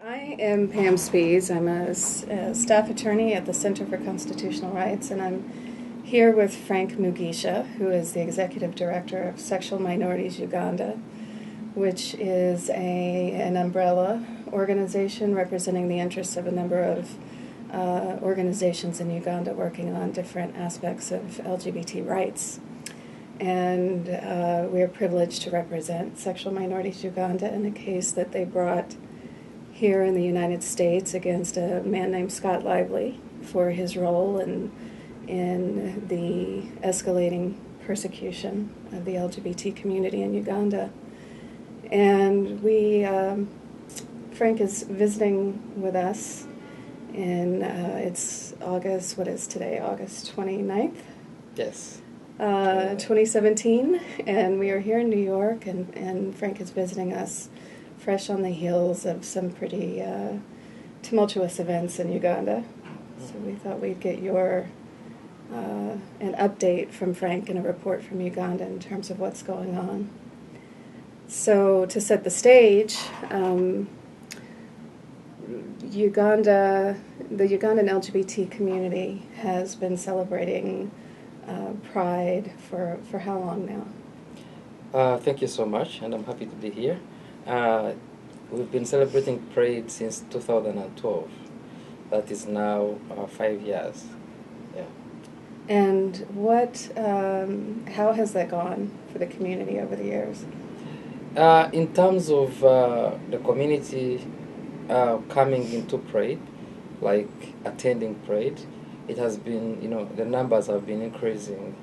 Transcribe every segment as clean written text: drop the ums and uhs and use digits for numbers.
I am Pam Spees. I'm a staff attorney at the Center for Constitutional Rights, and I'm here with Frank Mugisha, who is the executive director of Sexual Minorities Uganda, which is an umbrella organization representing the interests of a number of organizations in Uganda working on different aspects of LGBT rights. And we are privileged to represent Sexual Minorities Uganda in a case that they brought here in the United States against a man named Scott Lively for his role in the escalating persecution of the LGBT community in Uganda. And Frank is visiting with us in, it's August, what is today, August 29th? Yes. 2017, and we are here in New York, and Frank is visiting us fresh on the heels of some pretty tumultuous events in Uganda. So we thought we'd get an update from Frank and a report from Uganda in terms of what's going on. So to set the stage, the Ugandan LGBT community has been celebrating Pride for how long now? Thank you so much, and I'm happy to be here. We've been celebrating Pride since 2012. That is now 5 years. Yeah. And how has that gone for the community over the years? In terms of the community coming into Pride, like attending Pride, it has been, the numbers have been increasing.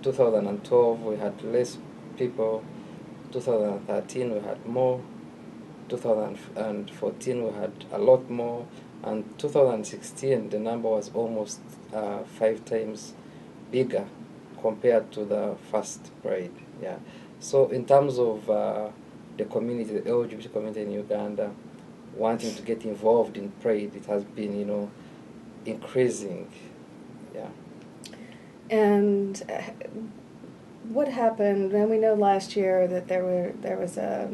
2012 we had less people. 2013 we had more. 2014 we had a lot more. And 2016 the number was almost 5 times bigger compared to the first Pride. Yeah. So in terms of the community, the LGBT community in Uganda, wanting to get involved in Pride, it has been, increasing. Yeah. And what happened? And we know last year that there was a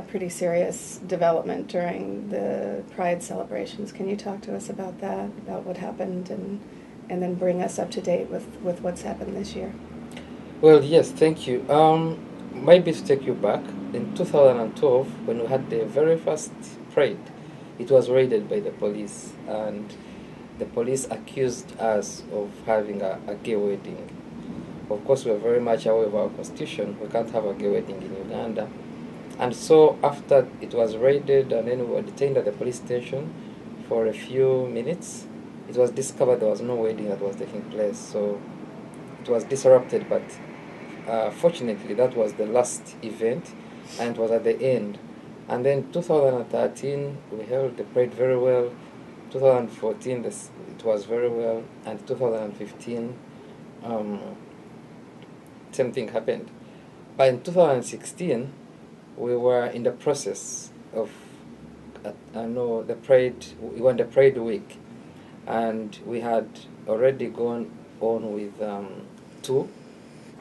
pretty serious development during the Pride celebrations. Can you talk to us about that, about what happened, and then bring us up to date with what's happened this year? Well, yes, thank you. Maybe to take you back, in 2012, when we had the very first Pride, it was raided by the police, and the police accused us of having a gay wedding. Of course, we are very much aware of our constitution. We can't have a gay wedding in Uganda. And so after it was raided and then we were detained at the police station for a few minutes, it was discovered there was no wedding that was taking place. So it was disrupted, but fortunately that was the last event and it was at the end. And then 2013 we held the Pride very well. 2014 it was very well, and 2015 same thing happened. But in 2016 we were in the process of the Pride. We went the Pride week, and we had already gone on with 2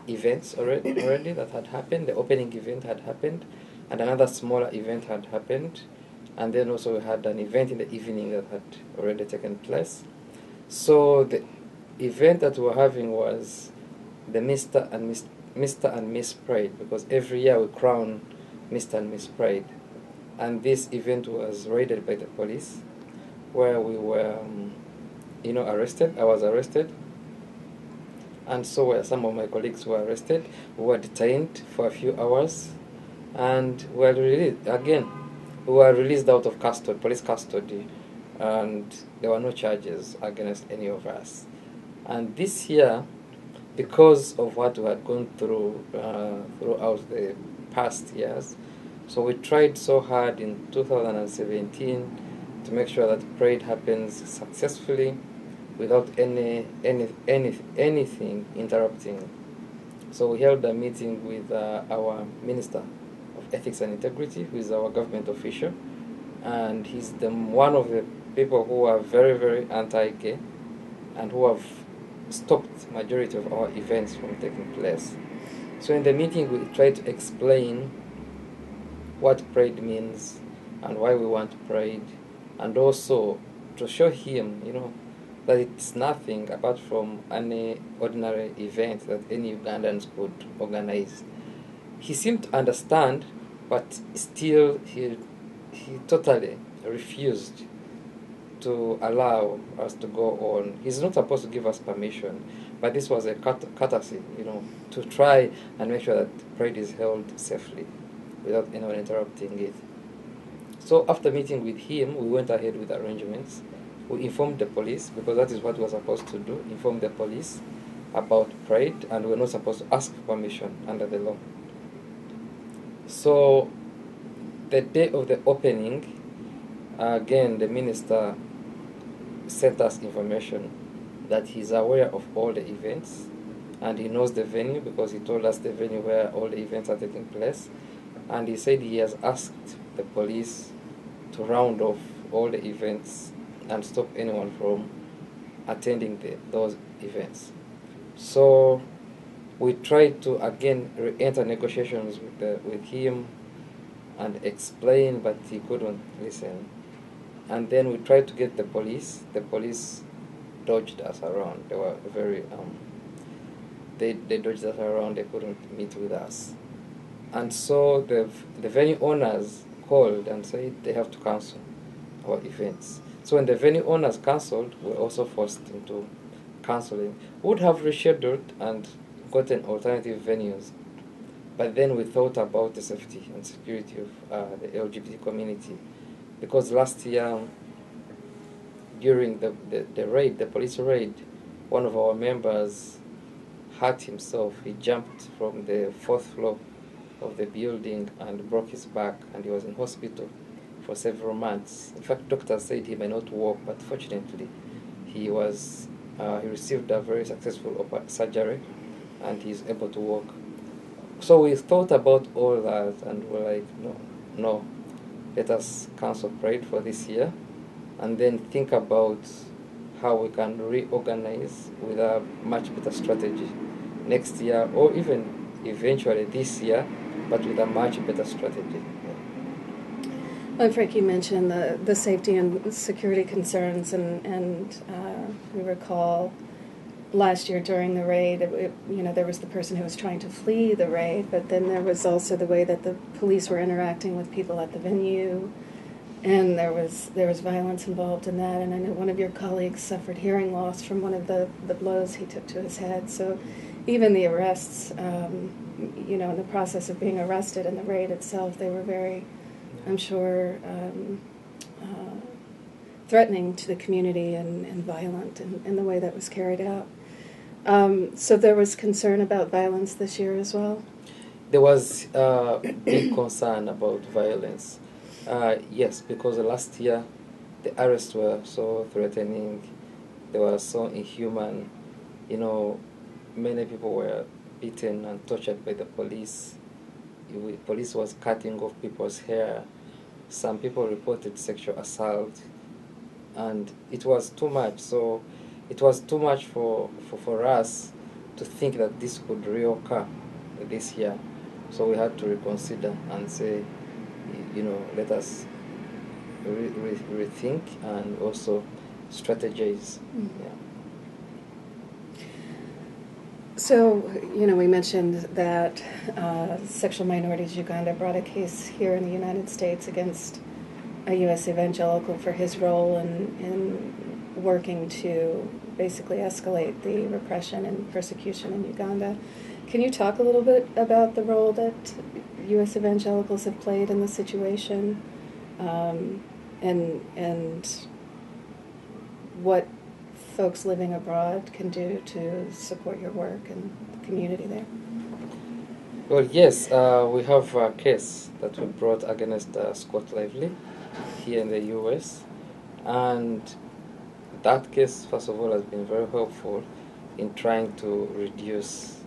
events already that had happened. The opening event had happened, and another smaller event had happened. And then also we had an event in the evening that had already taken place. So the event that we were having was the Mr. and Miss Pride, because every year we crown Mr. and Miss Pride. And this event was raided by the police, where we were, arrested. I was arrested. And so were some of my colleagues who were arrested. We were detained for a few hours, and we were released again. We were released out of custody, police custody, and there were no charges against any of us. And this year, because of what we had gone through throughout the past years, so we tried so hard in 2017 to make sure that Pride happens successfully without anything interrupting. So we held a meeting with our Minister of Ethics and Integrity, who is our government official, and he's one of the people who are very, very anti-gay and who have stopped majority of our events from taking place. So in the meeting we tried to explain what Pride means and why we want Pride, and also to show him, that it's nothing apart from any ordinary event that any Ugandans could organize. He seemed to understand, but still he totally refused to allow us to go on. He's not supposed to give us permission, but this was a courtesy, to try and make sure that Pride is held safely without anyone interrupting it. So after meeting with him, we went ahead with arrangements. We informed the police, because that is what we were supposed to do, inform the police about Pride, and we were not supposed to ask for permission under the law. So the day of the opening, again, the minister sent us information that he's aware of all the events, and he knows the venue because he told us the venue where all the events are taking place, and he said he has asked the police to round off all the events and stop anyone from attending those events. So we tried to again enter negotiations with him and explain, but he couldn't listen. And then we tried to get the police. The police dodged us around. They were very they dodged us around. They couldn't meet with us. And so the venue owners called and said they have to cancel our events. So when the venue owners cancelled, we were also forced into cancelling. We would have rescheduled and gotten alternative venues, but then we thought about the safety and security of the LGBT community, because last year during the raid, the police raid, one of our members hurt himself. He jumped from the 4th floor of the building and broke his back, and he was in hospital for several months. In fact, doctors said he may not walk, but fortunately he received a very successful surgery and he's able to walk. So we thought about all that and we're like, no, let us cancel Pride for this year and then think about how we can reorganize with a much better strategy next year, or even eventually this year, but with a much better strategy. Well, Frank, you mentioned the safety and security concerns, and we recall last year during the raid, there was the person who was trying to flee the raid, but then there was also the way that the police were interacting with people at the venue, and there was violence involved in that. And I know one of your colleagues suffered hearing loss from one of the blows he took to his head. So even the arrests, in the process of being arrested and the raid itself, they were very, I'm sure, threatening to the community and violent in the way that was carried out. So there was concern about violence this year as well? There was big concern about violence. Yes, because last year the arrests were so threatening, they were so inhuman. Many people were beaten and tortured by the police. The police was cutting off people's hair. Some people reported sexual assault, and it was too much. So it was too much for us to think that this could reoccur this year. So we had to reconsider and say, let us rethink and also strategize. Mm-hmm. Yeah. So, we mentioned that Sexual Minorities Uganda brought a case here in the United States against a U.S. evangelical for his role in working to basically escalate the repression and persecution in Uganda. Can you talk a little bit about the role that U.S. evangelicals have played in the situation, and what folks living abroad can do to support your work and the community there? Well, yes, we have a case that we brought against Scott Lively here in the U.S., and that case, first of all, has been very helpful in trying to reduce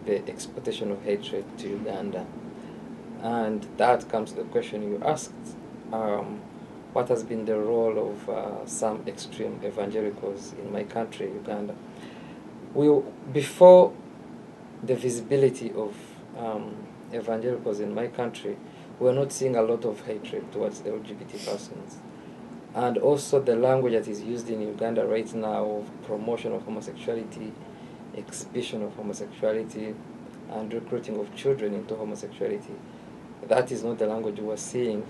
the exportation of hatred to Uganda. And that comes to the question you asked, what has been the role of some extreme evangelicals in my country, Uganda? Before the visibility of evangelicals in my country, we're not seeing a lot of hatred towards LGBT persons. And also the language that is used in Uganda right now of promotion of homosexuality, exhibition of homosexuality, and recruiting of children into homosexuality, that is not the language we're seeing.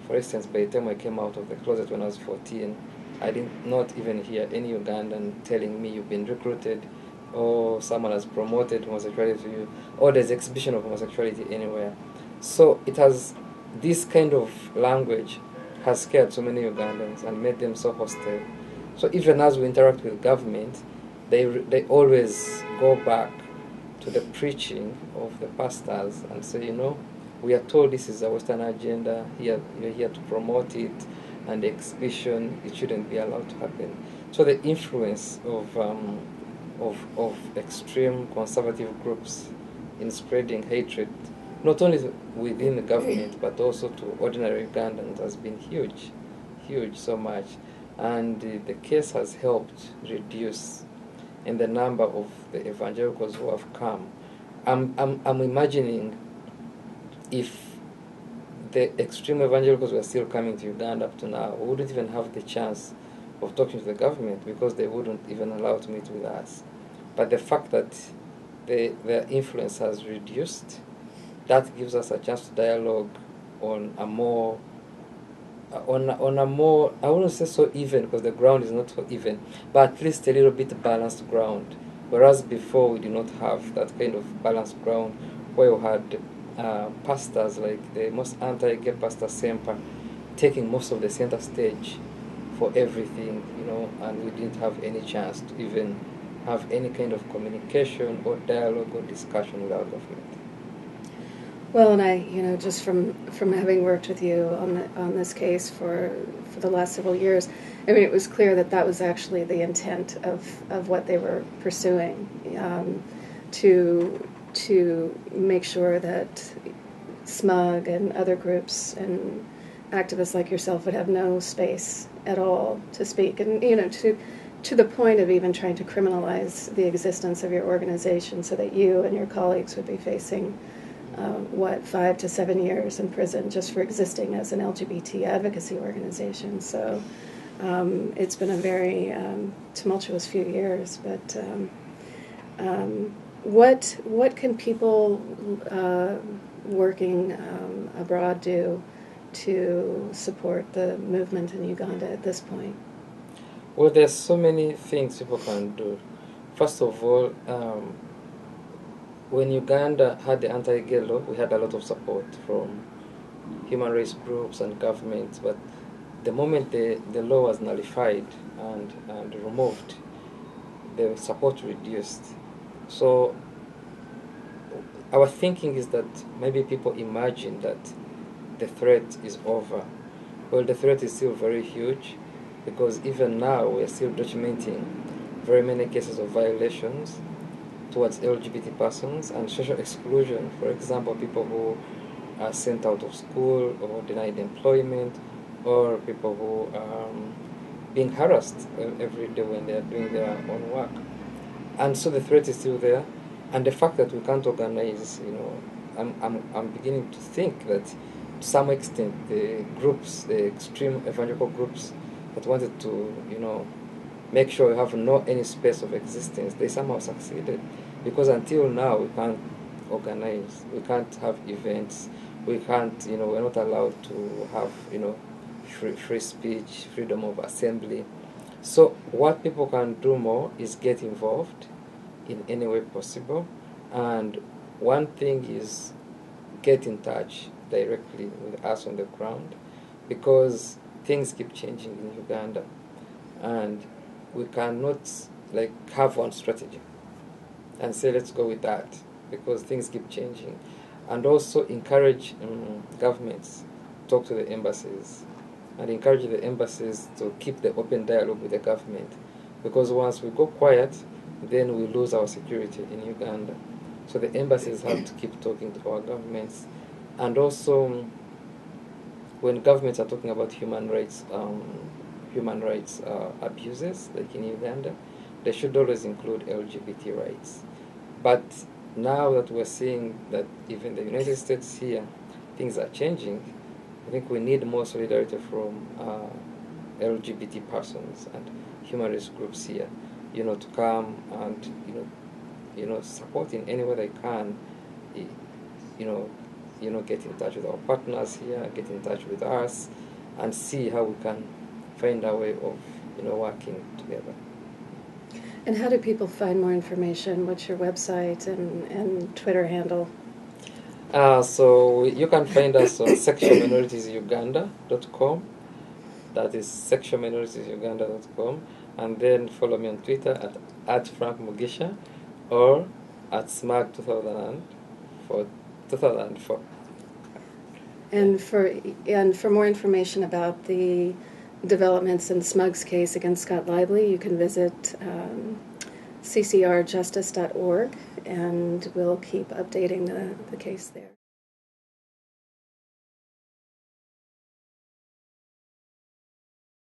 For instance, by the time I came out of the closet when I was 14, I did not even hear any Ugandan telling me you've been recruited, or someone has promoted homosexuality to you, or there's exhibition of homosexuality anywhere. So it has, this kind of language has scared so many Ugandans and made them so hostile. So even as we interact with government, they always go back to the preaching of the pastors and say, you know, we are told this is a Western agenda, you're here to promote it, and the exhibition, it shouldn't be allowed to happen. So the influence of extreme conservative groups in spreading hatred, not only within the government, but also to ordinary Ugandans, has been huge, so much. And the case has helped reduce in the number of the evangelicals who have come. I'm imagining if the extreme evangelicals were still coming to Uganda up to now, we wouldn't even have the chance of talking to the government because they wouldn't even allow to meet with us. But the fact that their influence has reduced, that gives us a chance to dialogue on a more, I wouldn't say so even, because the ground is not so even, but at least a little bit balanced ground. Whereas before we did not have that kind of balanced ground, where we had pastors like the most anti-gay pastor Semper taking most of the center stage for everything, you know, and we didn't have any chance to even have any kind of communication or dialogue or discussion with our government. Well, and I, you know, just from having worked with you on this case for the last several years, I mean, it was clear that that was actually the intent of what they were pursuing, to make sure that SMUG and other groups and activists like yourself would have no space at all to speak, and you know, to the point of even trying to criminalize the existence of your organization, so that you and your colleagues would be facing 5 to 7 years in prison just for existing as an LGBT advocacy organization. So it's been a very tumultuous few years. But what can people working abroad do to support the movement in Uganda at this point? Well, there's so many things people can do. First of all, when Uganda had the anti-gay law, we had a lot of support from human rights groups and governments, but the moment the law was nullified and removed, the support reduced. So our thinking is that maybe people imagine that the threat is over. Well, the threat is still very huge, because even now we're still documenting very many cases of violations towards LGBT persons and social exclusion. For example, people who are sent out of school or denied employment, or people who are being harassed every day when they are doing their own work. And so the threat is still there. And the fact that we can't organize, you know, I'm beginning to think that to some extent the groups, the extreme evangelical groups that wanted to, you know, make sure we have no any space of existence, they somehow succeeded. Because until now we can't organize, we can't have events, we can't, you know, we're not allowed to have, you know, free speech, freedom of assembly. So what people can do more is get involved in any way possible. And one thing is get in touch directly with us on the ground, because things keep changing in Uganda, and we cannot like have one strategy and say let's go with that, because things keep changing. And also encourage governments, talk to the embassies, and encourage the embassies to keep the open dialogue with the government, because once we go quiet, then we lose our security in Uganda. So the embassies have to keep talking to our governments. And also, when governments are talking about human rights abuses, like in Uganda, they should always include LGBT rights. But now that we're seeing that even the United States here things are changing, I think we need more solidarity from LGBT persons and human rights groups here, to come and support in any way they can, get in touch with our partners here, get in touch with us, and see how we can find a way of working together. And how do people find more information? What's your website and Twitter handle? So you can find us on sexualminoritiesusuganda.com. That is sexualminoritiesusuganda.com. And then follow me on Twitter at Frank Mugisha or at SMUG 2004. And for more information about the developments in SMUG's case against Scott Lively, you can visit ccrjustice.org, and we'll keep updating the case there.